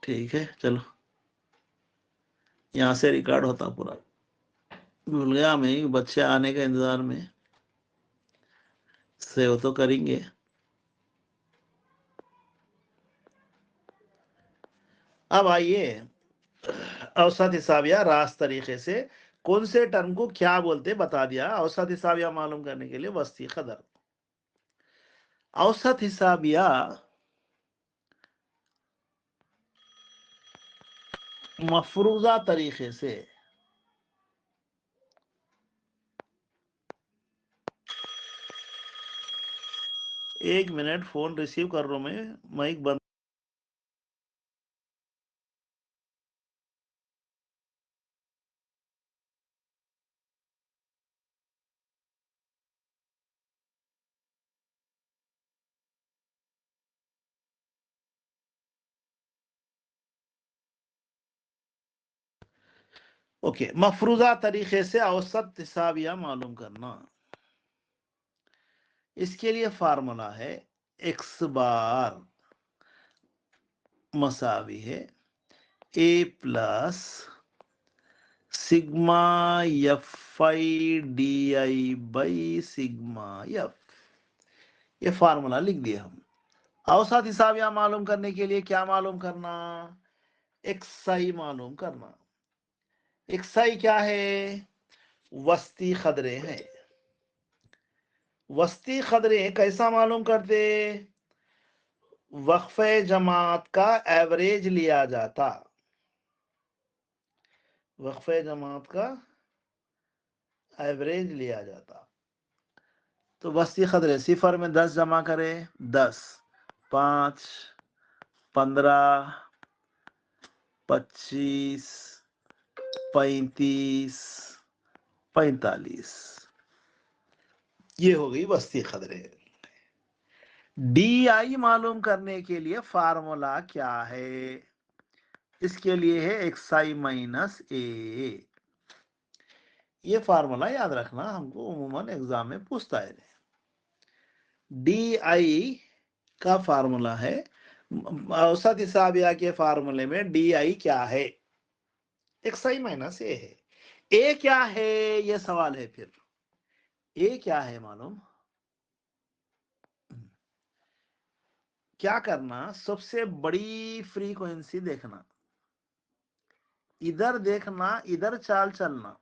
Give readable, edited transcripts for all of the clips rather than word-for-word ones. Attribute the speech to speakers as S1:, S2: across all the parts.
S1: ठीक है, चलो यहाँ से रिकॉर्ड होता पूरा। भूल गया मैं, बच्चे आने के इंतजार में। सेव तो करेंगे। अब आइए, औसत हिसाबिया रास्त तरीके से कौन से टर्म को क्या बोलते बता दिया। औसत हिसाबिया मालूम करने के लिए वस्ती कदर। औसत हिसाबिया मफरूजा तरीके से एक मिनट, फोन रिसीव कर रहा हूं मैं, माइक बंद। ओके, मफरूजा तरीके से औसत हिसाबिया मालूम करना। इसके लिए फार्मूला है एक्स बार मसावी है A plus sigma F I D I by sigma F. ये फार्मूला लिख दिया हम। औसत हिसाबिया मालूम करने के लिए क्या मालूम करना, एक्साई मालूम करना। एक्साई क्या है, वस्ती खदरे हैं। वस्ती खदरे कैसा मालूम करते, वक्फे जमात का एवरेज लिया जाता। वक्फे जमात का एवरेज लिया जाता। तो वस्ती खदरे सिफर में 10 जमा करे, 10, 5, 15, 25, 35, 45। ये हो गई वस्ती खदरे। डी आई मालूम करने के लिए फार्मूला क्या है, इसके लिए है एक्स आई माइनस ए। ये फार्मूला याद रखना, हमको उमूमन एग्जाम में पूछता है। डी आई का फार्मूला है, औसत हिसाबिया के फार्मूले में डी आई क्या है, एक्स आई माइनस ए है। ए क्या है, ये सवाल है फिर। ए क्या है मालूम, क्या करना, सबसे बड़ी फ्रीक्वेंसी देखना, इधर देखना, इधर चाल चलना।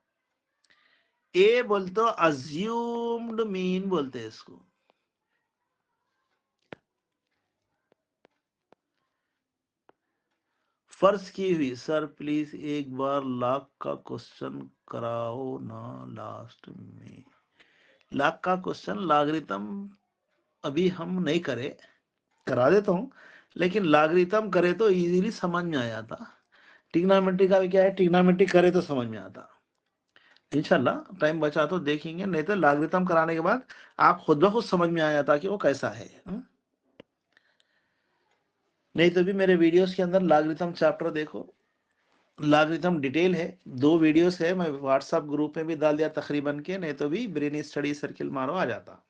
S1: ए बोलते तो अज्यूम्ड मीन बोलते हैं इसको। फर्ज की हुई, सर प्लीज एक बार लाख का क्वेश्चन कराओ ना लास्ट में। लाख का क्वेश्चन लॉगरिथम अभी हम नहीं करे, करा देता हूँ, लेकिन लॉगरिथम करे तो इजीली समझ में आ जाता। ट्रिग्नोमेट्री का भी क्या है, ट्रिग्नोमेट्री करे तो समझ में आता। इंशाल्लाह टाइम बचा तो देखेंगे, नहीं तो लॉगरिथम कराने के बाद आप खुद ब खुद समझ में आ जाता कि वो कैसा है। नहीं तो भी मेरे वीडियोस के अंदर लॉगरिथम चैप्टर देखो, लॉगरिथम डिटेल है, 2 वीडियोस है, मैं व्हाट्सएप ग्रुप में भी डाल दिया तकरीबन के, नहीं तो भी ब्रेन स्टडी सर्किल मारो आ जाता।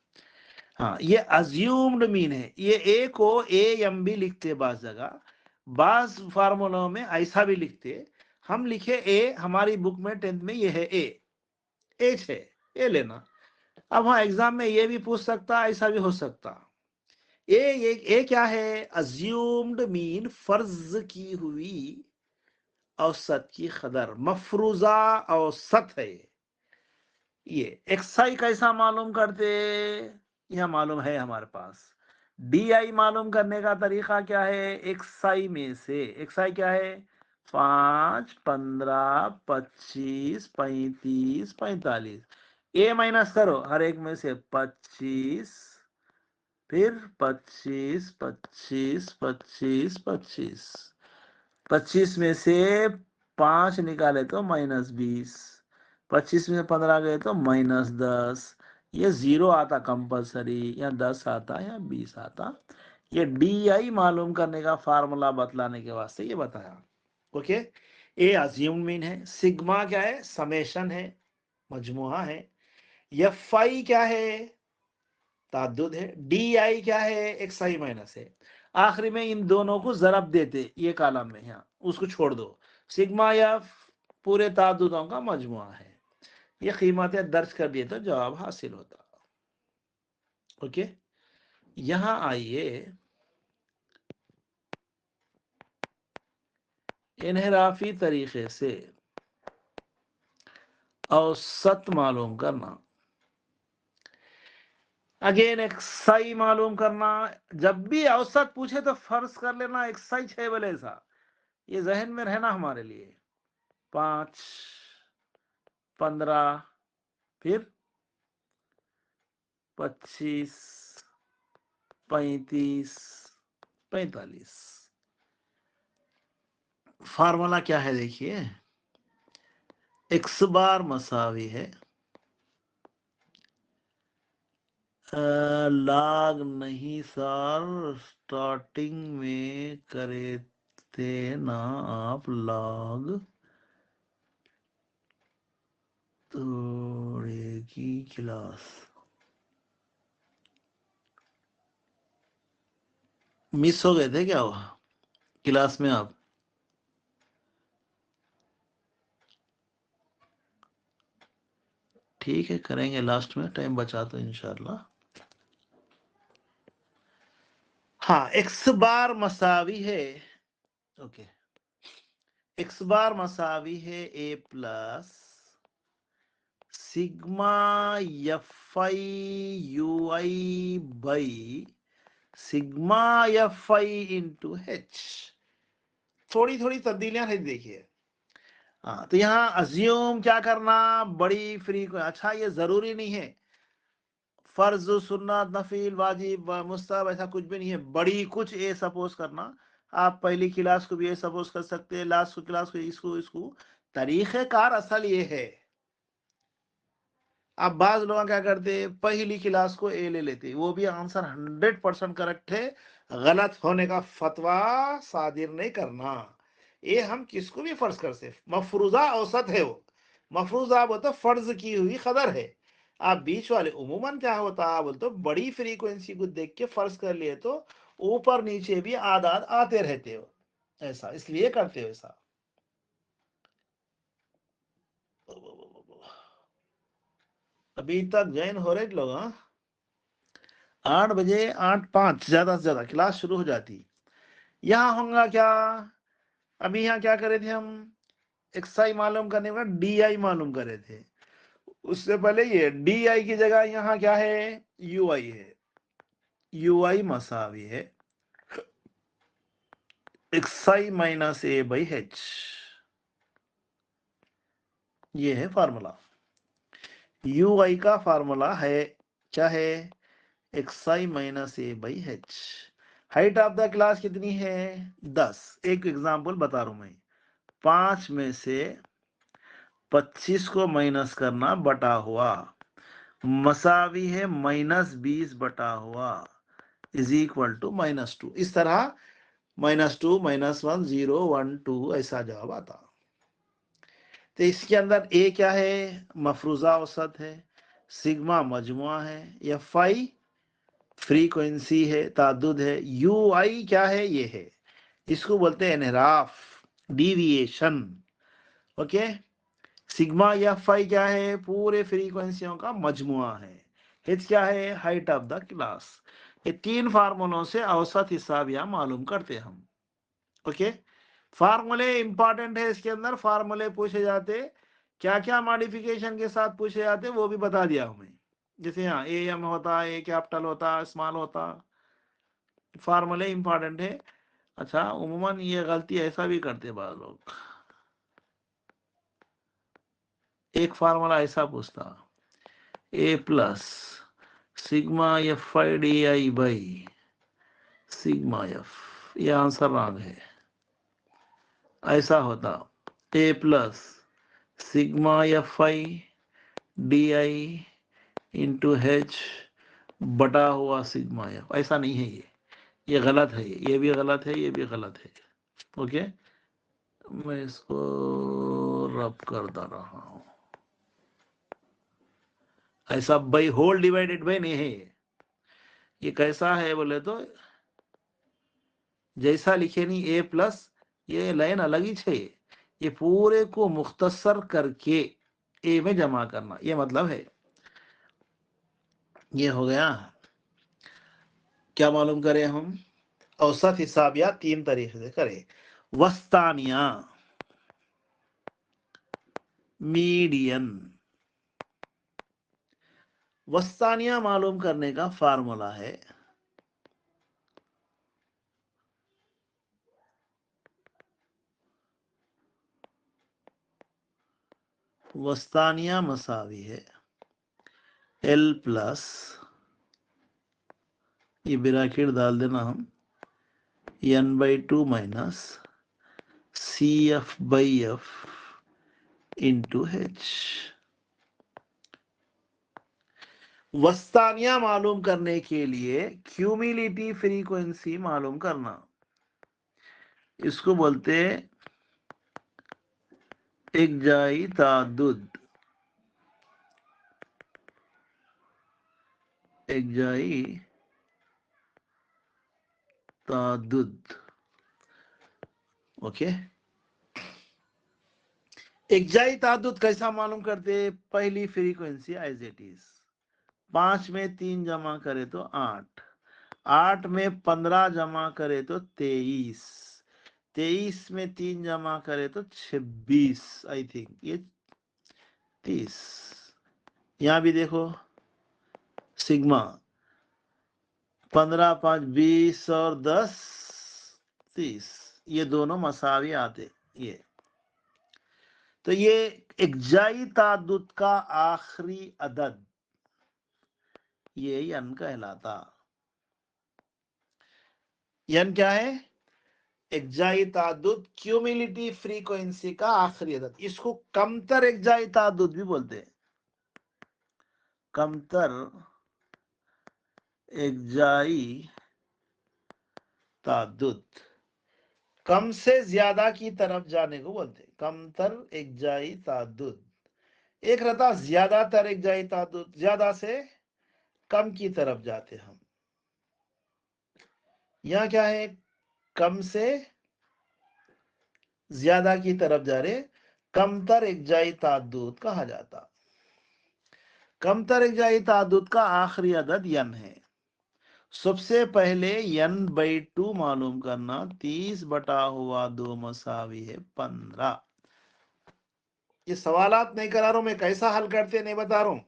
S1: हाँ, ये अज्यूम्ड मीन है। ये ए को ए एम भी लिखते बाज जगह, बाज फार्मूलों में ऐसा भी लिखते। हम लिखे ए, हमारी बुक में 10th में ये है ए, एच है, ए लेना। अब हाँ, एग्जाम में ये भी पूछ सकता, ऐसा भी हो सकता। ए क्या है, अज्यूम्ड मीन फर्ज की हुई औसत की कदर, मफरूजा औसत है। ये एक्साई कैसा मालूम करते, यह मालूम है हमारे पास। डी आई मालूम करने का तरीका क्या है, एक्साई में से, एक्साई क्या है, 5, 15, 25, 35, 45। ए माइनस करो हर एक में से 25, फिर 25, 25, 25, 25, 25 में से 5 निकाले तो -20, 25 में 15 गए तो -10। ये 0 आता कंपलसरी, या 10 आता या 20 आता। ये डी आई मालूम करने का फार्मूला बतलाने के वास्ते ये बताया। ओके, ए अज्यूम मीन है, सिग्मा क्या है, समेशन है, मजमुआ है। एफ आई क्या है, ताद्दुद है। डी आई क्या है, एक्स आई माइनस है। आखिरी में इन दोनों को ज़रब देते, ये कॉलम में यहाँ उसको छोड़ दो। सिग्मा एफ पूरे तादादों का मजमुआ है। ये कीमतें दर्ज कर दिए तो जवाब हासिल होता। ओके, यहाँ आइए, इन्हिराफी तरीके से औसत मालूम करना। अगेन एक सही मालूम करना। जब भी औसत पूछे तो फर्ज कर लेना एक सही 6 वाले सा, ये जहन में रहना हमारे लिए। 5, 15, फिर 25, 35, 45। फार्मूला क्या है देखिए, एक्स बार मसावी है लाग नहीं सर, स्टार्टिंग में करे थे ना आप लाग तोड़ेगी क्लास। मिस हो गए थे क्या वो क्लास में आप? ठीक है, करेंगे लास्ट में, टाइम बचा तो इंशाल्लाह। हाँ, एक्स बार मसावी है, ओके, एक्स बार मसावी है A plus sigma F I U I by sigma F I into H. थोड़ी थोड़ी तब्दीलियां है देखिए। हाँ, तो यहाँ अज्यूम क्या करना, बड़ी फ्री को, अच्छा ये जरूरी नहीं है फर्ज सुन्नत नफील वाजिब मुस्तहब ऐसा कुछ भी नहीं है, बड़ी कुछ ए सपोज करना। आप पहली क्लास को भी ए सपोज कर सकते हैं, लास्ट क्लास को इसको इसको। तरीक़ेकार असल ये है, अब बाज लोग क्या करते पहली क्लास को ए ले लेते, वो भी आंसर 100% करेक्ट है, गलत होने का फतवा सादिर नहीं करना। ये हम किसको भी फर्ज कर से, मफरूजा औसत है वो, मफरूजा बोलते फर्ज की हुई कदर है। आप बीच वाले उमूमन क्या होता है बोलते बड़ी फ्रीक्वेंसी को देख के फर्ज कर लिए तो ऊपर नीचे भी आदाद आते रहते हो, ऐसा इसलिए करते हो ऐसा। अभी तक जॉइन हो रहे लोग? हाँ, 8 बजे 8:05 ज्यादा से ज्यादा क्लास शुरू हो जाती। यहाँ होगा क्या, अभी यहाँ क्या करे थे हम, एक्सआई मालूम करने का डी आई मालूम करे थे। उससे पहले ये डी आई की जगह यहाँ क्या है, यू आई है। यू आई मसावी है XI minus A by H, ये है फार्मूला। यू आई का फार्मूला है क्या है, XI minus A by H. Height of the class कितनी है 10। एक एग्जांपल बता रहा हूं मैं, 5 में से 25 को माइनस करना बटा हुआ मसावी है -20 बटा हुआ इज इक्वल टू -2। इस तरह -2 -1 0 1 2 ऐसा जवाब आता। तो इसके अंदर ए क्या है, मफरूजा औसत है, सिग्मा मजमुआ है, एफ आई फ्रीक्वेंसी है ताद्दुद है, यू आई क्या है ये है, इसको बोलते हैं इनहराफ डिविएशन। ओके, सिग्मा या फाई क्या है, पूरे फ्रीक्वेंसियों का मजमुआ है। एच क्या है, हाइट ऑफ द क्लास। ये 3 फार्मूलों से औसत हिसाब या मालूम करते हम। ओके, फार्मूले इंपॉर्टेंट है, इसके अंदर फार्मूले पूछे जाते, क्या क्या मॉडिफिकेशन के साथ पूछे जाते वो भी बता दिया हमें। जैसे यहाँ ए एम होता, ए कैपिटल होता, स्मॉल होता, फार्मूले इंपॉर्टेंट है। अच्छा, उम्मन ये गलती ऐसा भी करते बाद लोग, एक फार्मूला ऐसा पूछता, A plus sigma F I D I by sigma F, ये आंसर रॉन्ग है। ऐसा होता A plus sigma F I D I into H बटा हुआ सिग्मा एफ, ऐसा नहीं है ये गलत है, ये भी गलत है, ये भी गलत है। ओके, मैं इसको रब करता रहा हूं, ऐसा बाई होल डिवाइडेड बाई नहीं है ये कैसा है बोले तो जैसा लिखे नहीं ए प्लस, ये लाइन अलग ही चाहिए, ये पूरे को मुख्तसर करके ए में जमा करना, ये मतलब है। ये हो गया। क्या मालूम करें हम? औसत हिसाब या तीन तरीके से करें। वस्तानिया, मीडियन। वस्तानिया मालूम करने का फार्मूला है वस्तानिया मसावी है एल प्लस, ये ब्रैकेट डाल देना हम, n/2 minus C F by F into H. वस्तानिया मालूम करने के लिए क्यूमिलेटिव फ्रीक्वेंसी मालूम करना, इसको बोलते इक्जाई तादुद। इक्जाई तादुद, ओके। इक्जाई तादुद कैसा मालूम करते? पहली फ्रीक्वेंसी एज इट इज, 5 में 3 जमा करे तो 8, 8 में 15 जमा करे तो 23, 23 में 3 जमा करे तो 26, आई थिंक ये 30। यहां भी देखो, सिग्मा 15 5 20 और 10 30, ये दोनों मसावी आते। ये तो ये इक्जाई तादुद का आखिरी अदद ये यन कहलाता। यन क्या है? इक्जाई तादुद, क्यूमुलेटिव फ्रीक्वेंसी का आखिरी अदद। इसको कमतर इक्जाई तादुद भी बोलते हैं, कमतर इक्जाई तादुद, कम से ज्यादा की तरफ जाने को बोलते हैं कमतर इक्जाई तादुद। एक रहता ज्यादातर इक्जाई तादुद, ज्यादा से कम की तरफ जाते हम। यहां क्या है? कम से ज्यादा की तरफ जा रहे, कमतर इक्जाई तादुद कहा जाता। कमतर इक्जाई तादुद का आखिरी अदद यन है। सबसे पहले n/2 मालूम करना, 30/2 मसावी है 15। ये सवालात नहीं करा रहा हूं मैं, कैसा हल करते नहीं बता रहा हूं,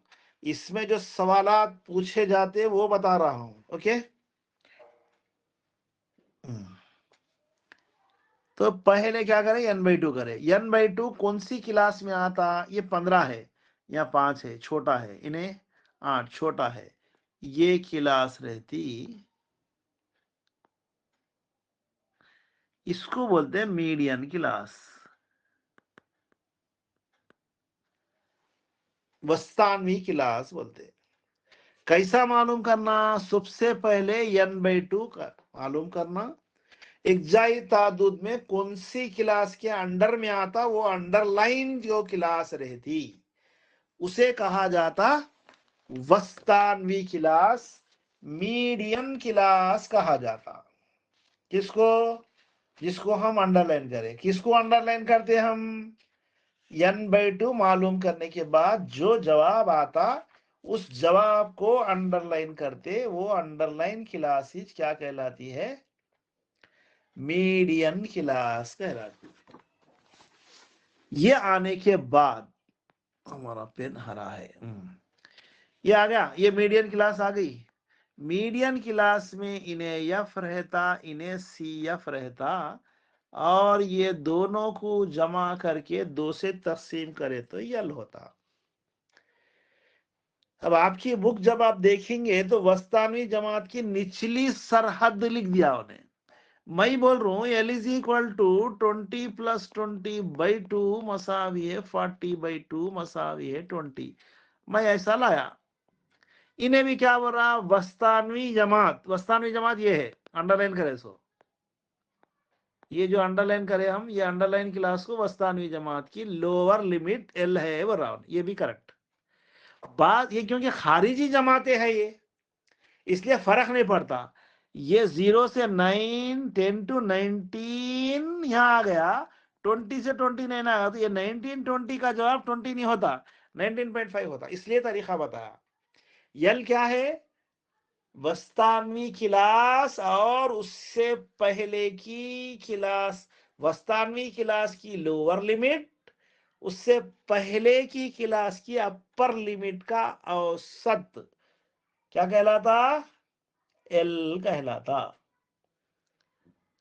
S1: इसमें जो सवालात पूछे जाते वो बता रहा हूं, ओके। तो पहले क्या करें? n/2 करें। n/2 कौन सी क्लास में आता? ये 15 है या 5 है, छोटा है, इन्हें 8 छोटा है, ये क्लास रहती, इसको बोलते हैं मीडियन क्लास, वस्तानवी क्लास बोलते हैं। कैसा मालूम करना? सबसे पहले n/2 का मालूम करना, इक्जाई तादुद में कौन सी क्लास के अंडर में आता, वो अंडरलाइन जो क्लास रहती उसे कहा जाता वस्तानवी क्लास, मीडियन क्लास कहा जाता। किसको? जिसको हम अंडरलाइन करें। किसको अंडरलाइन करते हम? n/2 मालूम करने के बाद जो जवाब आता उस जवाब को अंडरलाइन करते, वो अंडरलाइन क्लासेस क्या कहलाती है? मीडियन क्लास कहलाती है। ये आने के बाद हमारा पेन हरा है, ये आ गया, ये मीडियन क्लास आ गई। मीडियन क्लास में इन्हें एफ रहता, इन्हें सी एफ रहता, और ये दोनों को जमा करके 2 से तकसीम करे तो यल होता। अब आपकी बुक जब आप देखेंगे तो वस्तानवी जमात की निचली सरहद लिख दिया उन्हें। मैं बोल रहा हूं L = 20 + 20/2 मसावी है 40/2 मसावी है 20। मैं ऐसा लाया। इन्हें भी क्या बोल रहा? वस्तानवी जमात। वस्तानवी जमात ये है, अंडरलाइन करे सो, ये जो अंडरलाइन करे हम, ये अंडरलाइन क्लास को वस्तानवी जमात की लोअर लिमिट L है वो राउंड, ये भी करेक्ट बात। ये क्योंकि खारिजी जमाते हैं ये, इसलिए फर्क नहीं पड़ता। ये 0 से 9, 10 to 19 यहाँ आ गया, 20 से 29 आया, तो ये 19 20 का जवाब 20 नहीं होता, 19.5 होता, इसलिए तरीका बताया। यल क्या है? वस्तानवी क्लास और उससे पहले की क्लास, वस्तानवी क्लास की लोअर लिमिट, उससे पहले की क्लास की अपर लिमिट का औसत क्या कहलाता? एल कहलाता।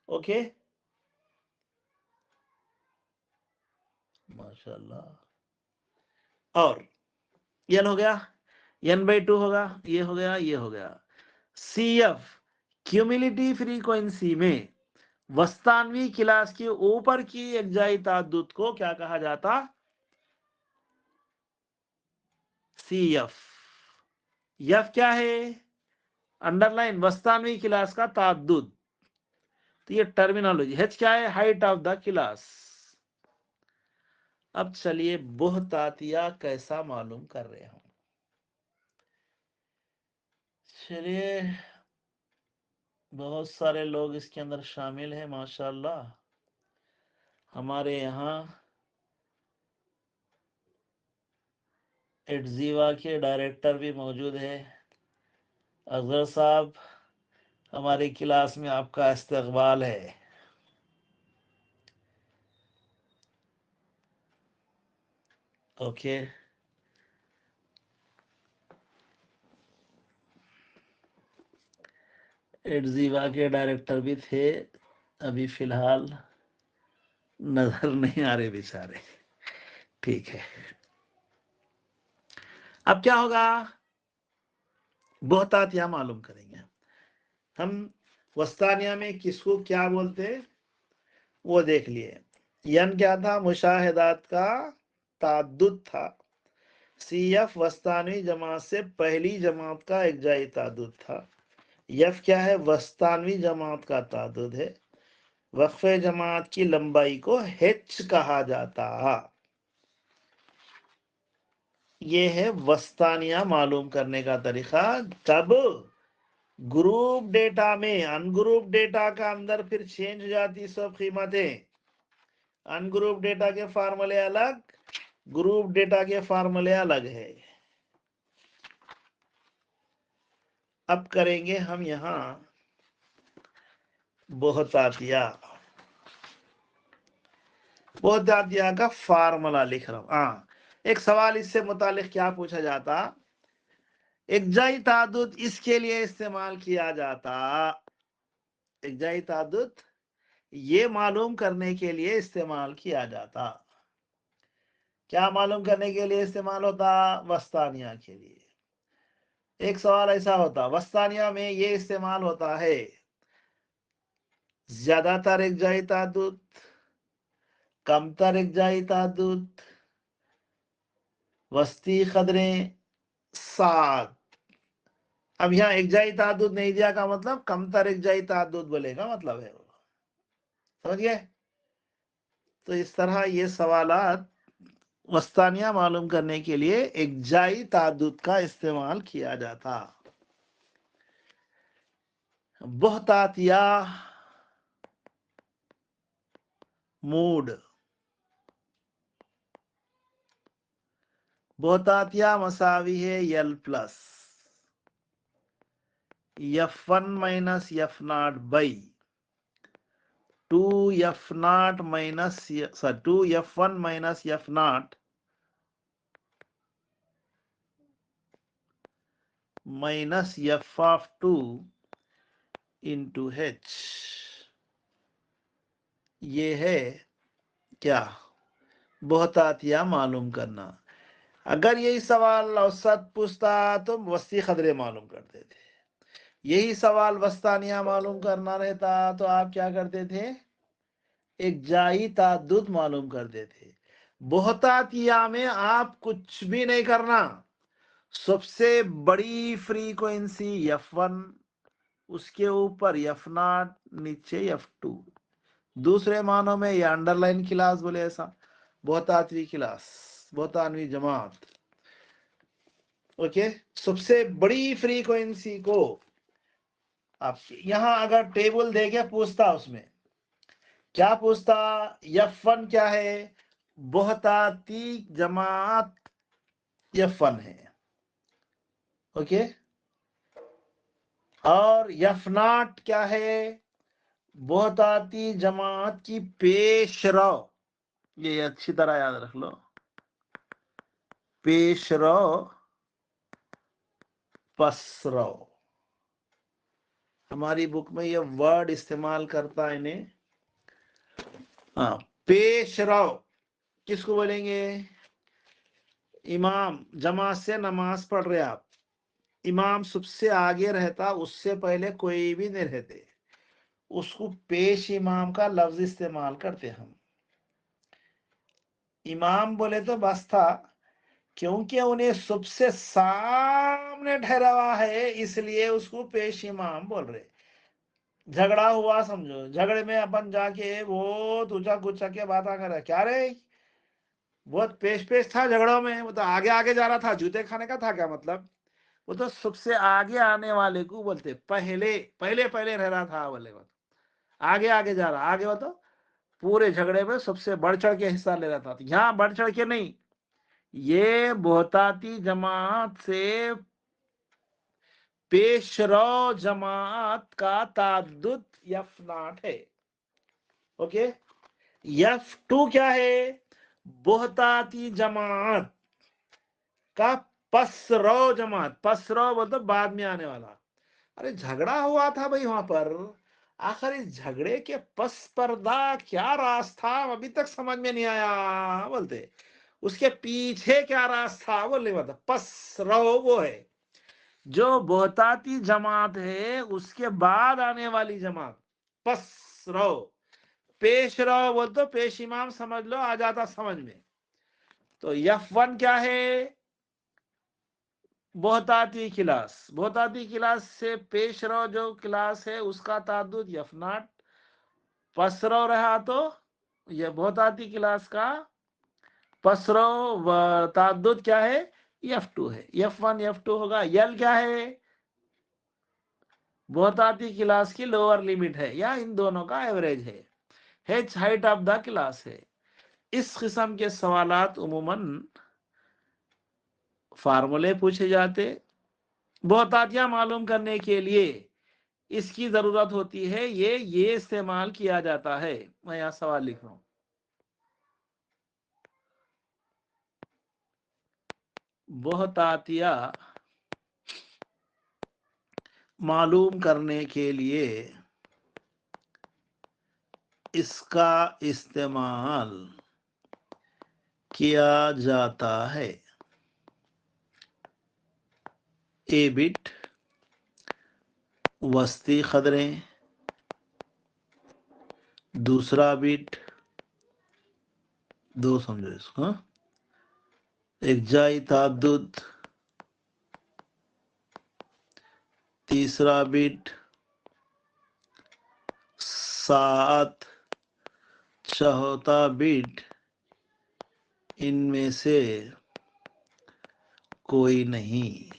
S1: ओके, माशाल्लाह। और एल हो गया, n/2 होगा, ये हो गया, ये हो गया। CF क्यूमुलेटिव फ्रीक्वेंसी में वस्तानवी क्लास के ऊपर की अज्जाई ताद्दुद को क्या कहा जाता? CF। F क्या है? अंडरलाइन वस्तानवी क्लास का ताद्दुद। तो ये टर्मिनोलॉजी। H क्या है? Height of the class. अब चलिए बोहतातिया कैसा मालूम कर रहे हूं। चलिए, बहुत सारे लोग इसके अंदर शामिल हैं माशाल्लाह। हमारे यहाँ एडजीवा के डायरेक्टर भी मौजूद है। अजहर साहब, हमारी क्लास में आपका इस्तकबाल है। ओके, एडजीवा के डायरेक्टर भी थे, अभी फिलहाल नजर नहीं आ रहे बेचारे। ठीक है, अब क्या होगा? बोहतातिया मालूम करेंगे हम। वस्तानिया में किसको क्या बोलते वो देख लिए। यन क्या था? मुशाहिदात का ताद्दुद था। CF वस्तानवी जमात से पहली जमात का इक्जाई ताद्दुद था। F क्या है? वस्तानवी जमात का ताद्दुद है। वक्फे जमात की लंबाई को H कहा जाता। ये है वस्तानिया मालूम करने का तरीका। तब ग्रुप डेटा में, अनग्रुप डेटा का अंदर फिर चेंज हो जाती सब कीमतें। अनग्रुप डेटा के फार्मूले अलग, ग्रुप डेटा के फार्मूले अलग है। अब करेंगे हम यहां बोहतातिया। बोहतातिया का फार्मूला लिख रहा हूं। हाँ, एक सवाल इससे मुतालिक क्या पूछा जाता? इक्जाई ताद्दुद इसके लिए इस्तेमाल किया जाता, इक्जाई ताद्दुद ये मालूम करने के लिए इस्तेमाल किया जाता। क्या मालूम करने के लिए इस्तेमाल होता? वस्तानिया के लिए। एक सवाल ऐसा होता, वस्तानिया में ये इस्तेमाल होता है ज्यादातर इक्जाई ताद्दुद, कमतर इक्जाई ताद्दुद, वस्ती कदरें 7। अब यहाँ इक्जाई ताद्दुद नहीं दिया का मतलब कमतर इक्जाई ताद्दुद बोलेगा, मतलब है वो। समझ गए? तो इस तरह ये सवालात वस्तानिया मालूम करने के लिए इक्जाई ताद्दुद का इस्तेमाल किया जाता। बोहतातिया मूड, बोहतातिया मसावी है L plus F1 minus F0 by 2F0 minus 2F1 minus F0 minus F(2) into H। ये है क्या? बोहतातिया मालूम करना। अगर यही सवाल औसत पूछता तो वस्ती खदरे मालूम करते थे। यही सवाल वस्तानिया मालूम करना रहता तो आप क्या करते थे? एक जाई ताद्दुद मालूम करते थे। बोहतातिया में आप कुछ भी नहीं करना। सबसे बड़ी फ्रीक्वेंसी F1, उसके ऊपर F0, नीचे F2। दूसरे मानों में ये अंडरलाइन क्लास बोले ऐसा, बोहतातवी क्लास, बोहतानवी जमात। ओके, सबसे बड़ी फ्रीक्वेंसी को आप यहां अगर टेबल देके पूछता, उसमें क्या पूछता, F1 क्या है, बहुताती जमात F1 है, ओके। और F0 क्या है, बहुताती जमात की पेशरो, ये अच्छी तरह याद रख लो, पेशरो पसरो। हमारी बुक में ये वर्ड इस्तेमाल करता है इन्हें। हाँ, पेशरो किसको बोलेंगे, इमाम, जमात से नमाज पढ़ रहे आप, इमाम सबसे आगे रहता, उससे पहले कोई भी नहीं रहते, उसको पेश इमाम का लफ्ज इस्तेमाल करते हम। इमाम बोले तो बस था, क्योंकि उन्हें सबसे सामने ठहरा हुआ है, इसलिए उसको पेश इमाम बोल रहे। झगड़ा हुआ समझो, झगड़े में अपन जाके बहुत ऊंचा गुच्चा के बात कर, क्या रे, बहुत पेश पेश था झगड़ों में, वो तो आगे आगे जा रहा था, जूते खाने का था क्या मतलब। वो तो सबसे आगे आने वाले को बोलते, पहले पहले पहले रह रहा था बोले, वो आगे आगे जा रहा, आगे वो तो पूरे झगड़े में सबसे बढ़ चढ़ के हिस्सा ले रहा था। तो यहाँ बढ़ चढ़ के नहीं, ये बहुताती जमात से पेशरो जमात का ताद्दुद F0 है, ओके। F2 क्या है, बहुताती जमात का पसरो जमात, पसरो मतलब बाद में आने वाला। अरे झगड़ा हुआ था भाई वहां पर, आखिर इस झगड़े के पस पर्दा क्या राज था, अभी तक समझ में नहीं आया बोलते। उसके पीछे क्या राज था बोले, मतलब पस रहो वो है जो बहुताती जमात है, उसके बाद आने वाली जमात पस रहो। पेश रहो बोल तो पेश इमाम समझ लो, आ जाता समझ में। तो F1 क्या है, बहुताती क्लास, बहुताती क्लास से पेशरो जो क्लास है उसका ताद्दुद F0, पसरो रहा तो यह बहुताती क्लास का पसरो व ताद्दुद क्या है, F2 है। F1 F2 होगा। यल क्या है, बहुताती क्लास की लोअर लिमिट है, या इन दोनों का एवरेज है। H height of the class है। इस किस्म के सवालात उमूमन फार्मूले पूछे जाते, बहुतातियां मालूम करने के लिए इसकी जरूरत होती है, ये इस्तेमाल किया जाता है। मैं यहां सवाल लिख रहा हूं, बहुतातिया मालूम करने के लिए इसका इस्तेमाल किया जाता है। ए बिट वस्ती खदरें, दूसरा बिट, दो समझो इसको, हाँ? इकजाई ताद्दुद, तीसरा बिट सात, चौथा बिट इनमें से कोई नहीं।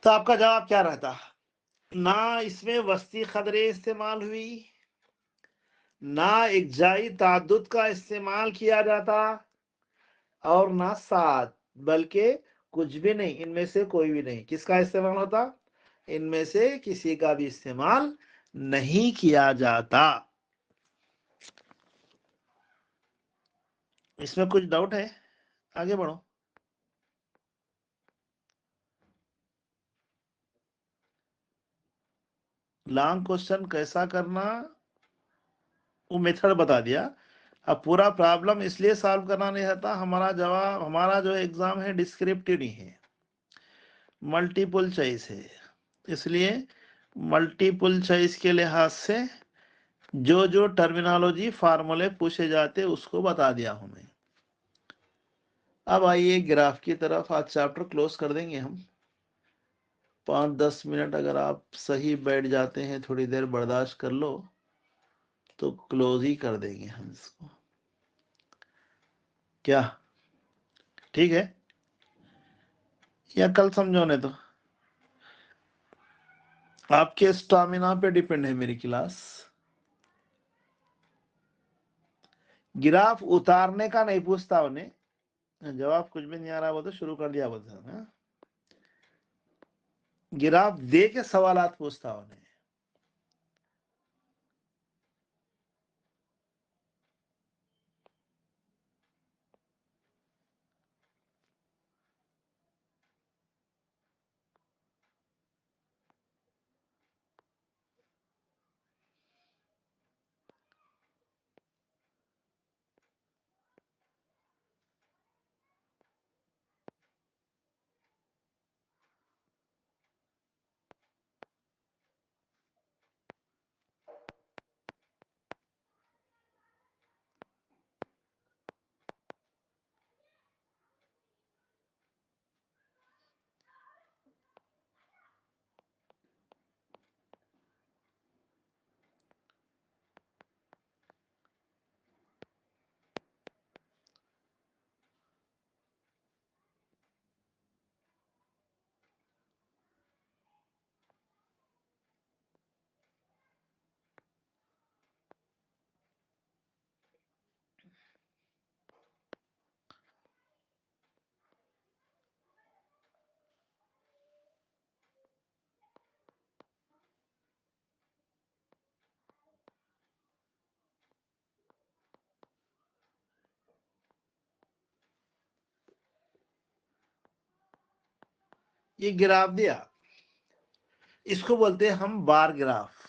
S1: तो आपका जवाब क्या रहता, ना इसमें वस्ती खदरे इस्तेमाल हुई, ना इकजाई ताद्दुद का इस्तेमाल किया जाता, और ना सात, बल्कि कुछ भी नहीं, इनमें से कोई भी नहीं। किसका इस्तेमाल होता, इनमें से किसी का भी इस्तेमाल नहीं किया जाता। इसमें कुछ डाउट है, आगे बढ़ो। लॉन्ग क्वेश्चन कैसा करना, वो मेथड बता दिया। अब पूरा प्रॉब्लम इसलिए सॉल्व करना नहीं रहता, हमारा जवाब, हमारा जो एग्जाम है डिस्क्रिप्टिव नहीं है, मल्टीपल चॉइस है। इसलिए मल्टीपल चॉइस के लिहाज से जो जो टर्मिनोलॉजी फार्मूले पूछे जाते उसको बता दिया हूं मैं। अब आइए ग्राफ की तरफ, आज चैप्टर क्लोज कर देंगे हम। 5-10 मिनट अगर आप सही बैठ जाते हैं, थोड़ी देर बर्दाश्त कर लो, तो क्लोज ही कर देंगे हम इसको। क्या ठीक है, या कल समझोने तो आपके स्टामिना पे डिपेंड है मेरी क्लास। गिराफ उतारने का नहीं पूछता उन्हें, जवाब कुछ भी नहीं आ रहा वो तो शुरू कर दिया बोलता, हाँ? गिराफ दे के सवालात पूछता उन्हें। ये गिराफ दिया, इसको बोलते हैं हम बार ग्राफ।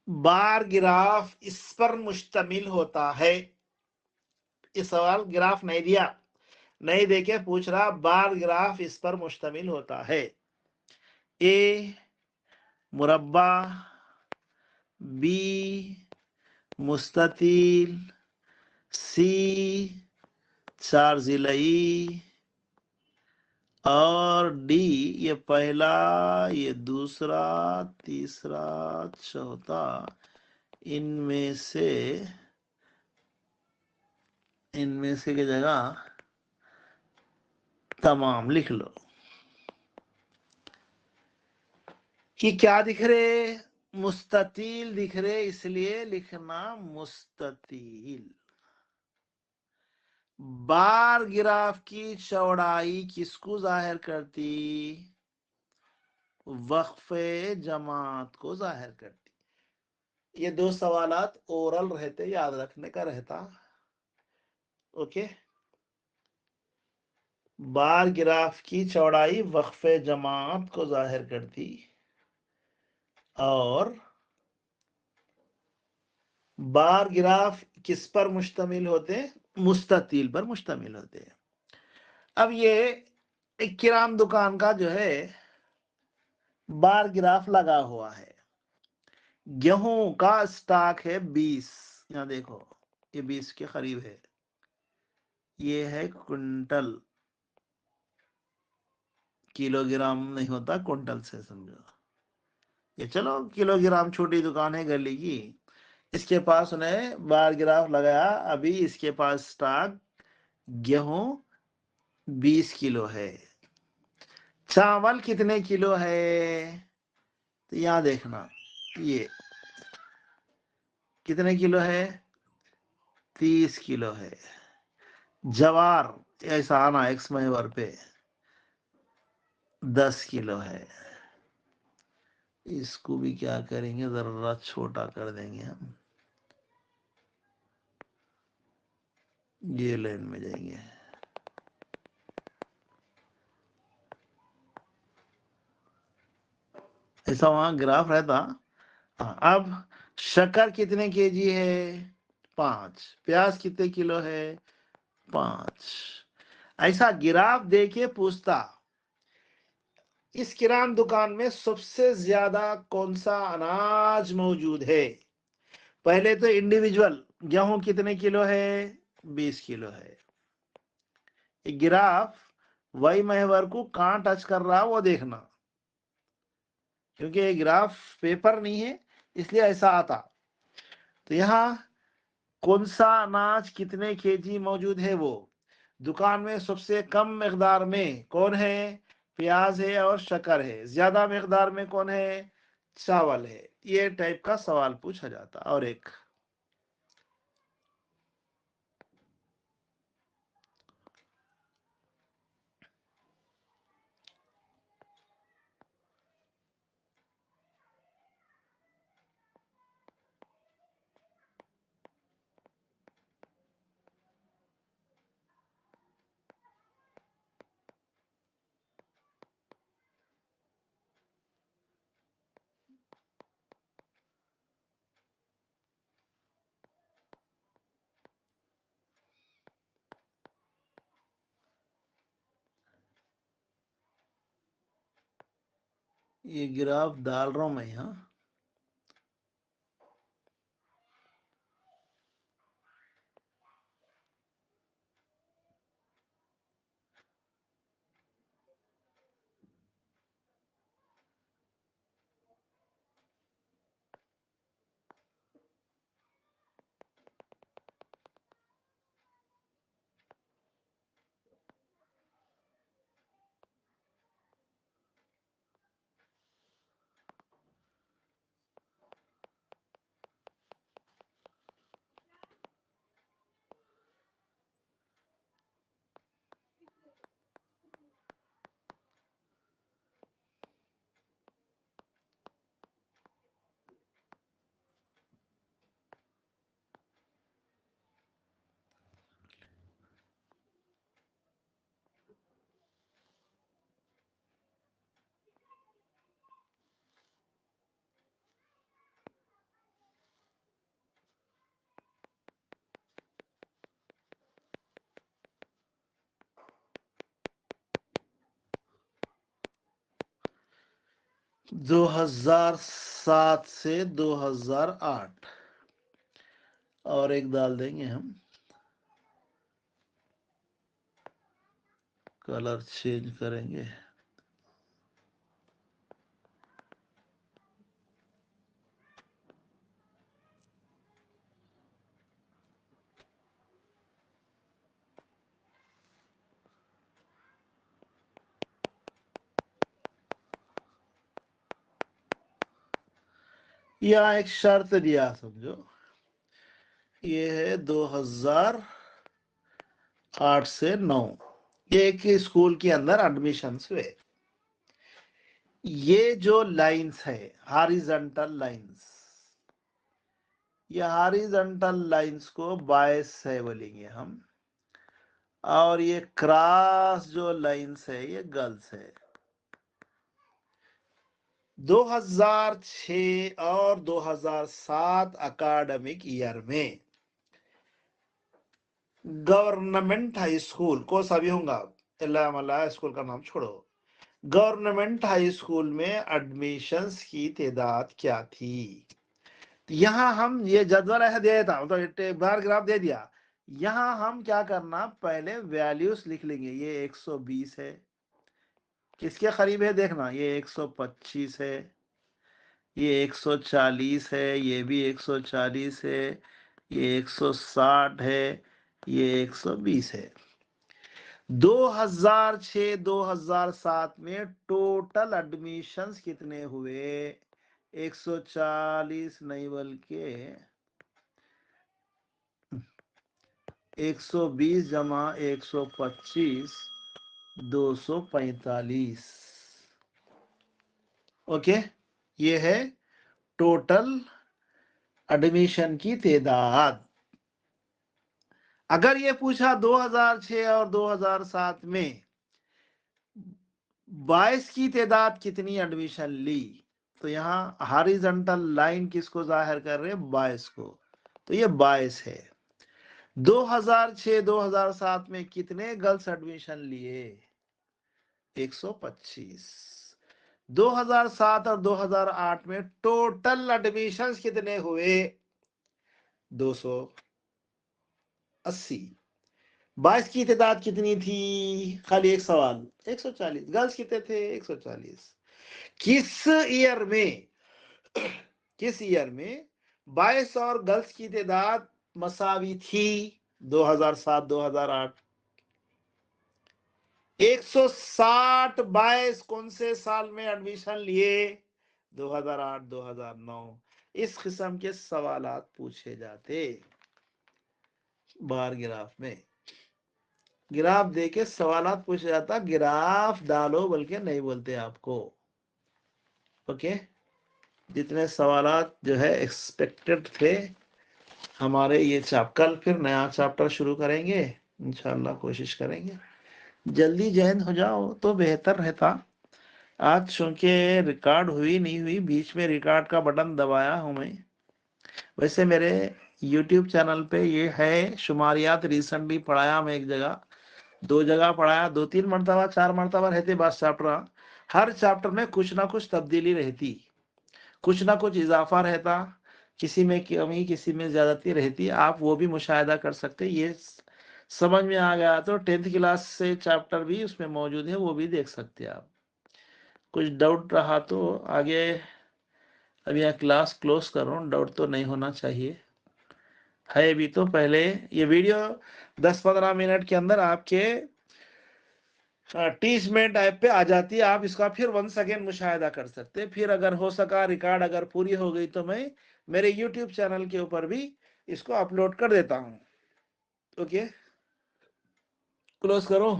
S1: बार ग्राफ इस पर मुश्तमिल होता है। ये सवाल ग्राफ नहीं दिया, नहीं देके पूछ रहा बार ग्राफ इस पर मुश्तमिल होता है। ए मुरब्बा, बी मुस्ततील, सी चार जिलई, और डी ये पहला, ये दूसरा, तीसरा, चौथा। इनमें से की जगह तमाम लिख लो। कि क्या दिख रहे? मुस्ततील दिख रहे, इसलिए लिखना मुस्ततील। बार गिराफ की चौड़ाई किसको जाहिर करती? वक्फे जमात को जाहिर करती। ये दो सवालात ओरल रहते, याद रखने का रहता। ओके, बार गिराफ की चौड़ाई वक्फे जमात को जाहिर करती और बार गिराफ किस पर मुश्तमिल होते? मुस्ततील पर मुश्तमिल होते। अब ये एक किराम दुकान का जो है बार गिराफ लगा हुआ है। गेहूं का स्टॉक है 20, यहाँ देखो ये 20 के करीब है। ये है क्विंटल, किलोग्राम नहीं होता, क्विंटल से समझो। ये चलो किलोग्राम छोटी दुकान है गली की, इसके पास उन्हें बार गिराफ लगाया। अभी इसके पास स्टॉक गेहूं 20 किलो है। चावल कितने किलो है? तो यहां देखना, ये कितने किलो है? 30 किलो है। जवार ऐसा आना एक्स महवर पे 10 किलो है। इसको भी क्या करेंगे, जरा छोटा कर देंगे हम, ये लाइन में जाएंगे। ऐसा वहां ग्राफ रहता। हाँ, अब शक्कर कितने केजी है? 5। प्याज कितने किलो है? 5। ऐसा गिराफ देके पूछता इस किरान दुकान में सबसे ज्यादा कौन सा अनाज मौजूद है? पहले तो इंडिविजुअल गेहूं कितने किलो है? 20 किलो है। गिराफ वही महवर को कहां टच कर रहा वो देखना, क्योंकि ये ग्राफ पेपर नहीं है इसलिए ऐसा आता। तो यहाँ कौन सा अनाज कितने केजी मौजूद है वो दुकान में सबसे कम मिकदार में कौन है? प्याज है और शक्कर है। ज्यादा मिकदार में कौन है? चावल है। ये टाइप का सवाल पूछा जाता। और एक ये ग्राफ डाल रहा हूं मैं यहाँ। दो 2007 से 2008 और एक डाल देंगे हम। कलर चेंज करेंगे। यहाँ एक शर्त दिया समझो। ये है 2008 से 9। ये एक स्कूल के अंदर एडमिशन्स हुए। ये जो लाइंस है हॉरिजॉन्टल लाइंस, ये हॉरिजॉन्टल लाइंस को बायस है बोलेंगे हम। और ये क्रॉस जो लाइंस है ये गर्ल्स है। 2006 और 2007 अकाडमिक ईयर में गवर्नमेंट हाई स्कूल को सभी होगा, अल्लाह स्कूल का नाम छोड़ो, गवर्नमेंट हाई स्कूल में एडमिशन्स की तादाद क्या थी? यहां हम ये जदवल ऐसा दे देता हूं तो एक बार ग्राफ दे दिया। यहां हम क्या करना, पहले वैल्यूज लिख लेंगे। ये 120 है, किसके करीब है देखना, ये 125 है, ये 140 है, ये भी 140 है, ये 160 है, ये 120 है। 2006-2007 में टोटल एडमिशन्स कितने हुए? 140 नहीं बल्कि 120 जमा 125 245। ओके, ये है टोटल एडमिशन की तादाद। अगर ये पूछा 2006 और 2007 में 22 की तादाद कितनी एडमिशन ली, तो यहाँ हॉरिजॉन्टल लाइन किसको जाहिर कर रहे हैं? 22 को। तो ये 22 है। 2006-2007 में कितने गर्ल्स एडमिशन लिए? 125। 2007 और 2008 में टोटल एडमिशन्स कितने हुए? 280। 22 की तादाद कितनी थी? खाली एक सवाल, 140। गर्ल्स कितने थे? 140। किस ईयर में, किस ईयर में 22 और गर्ल्स की तादाद मसावी थी? 2007-2008। 160 22 कौन से साल में एडमिशन लिए? 2008 2009। इस किस्म के सवालात पूछे जाते बार ग्राफ में। ग्राफ देके सवालात पूछा जाता, ग्राफ डालो बल्कि नहीं बोलते आपको। ओके, जितने सवालात जो है एक्सपेक्टेड थे हमारे ये कल फिर नया चैप्टर शुरू करेंगे इंशाल्लाह, कोशिश करेंगे जल्दी ज्वाइन हो जाओ तो बेहतर रहता। आज चूंकि रिकॉर्ड हुई नहीं हुई, बीच में रिकॉर्ड का बटन दबाया हूं मैं। वैसे मेरे YouTube चैनल पे ये है शुमारियात, रिसेंटली पढ़ाया मैं, एक जगह 2 जगह पढ़ाया, 2-3 मरतबा 4 मरतबा रहते बस चैप्टर। हर चैप्टर में कुछ ना कुछ तब्दीली रहती, कुछ ना कुछ इजाफा रहता, किसी में कमी किसी में ज्यादती रहती। आप वो भी मुशाहिदा कर सकते। ये समझ में आ गया तो 10th क्लास से चैप्टर भी उसमें मौजूद है, वो भी देख सकते हैं आप। कुछ डाउट रहा तो आगे, अब यहाँ क्लास क्लोज कर रहा हूँ, डाउट तो नहीं होना चाहिए है भी। तो पहले ये वीडियो 10-15 मिनट के अंदर आपके टीचमेंट ऐप पे आ जाती है, आप इसका फिर 1 सेकेंड मुशाहिदा कर सकते हैं। फिर अगर हो सका रिकॉर्ड अगर पूरी हो गई तो मैं मेरे YouTube चैनल के ऊपर भी इसको अपलोड कर देता हूँ। ओके, क्लोज करो।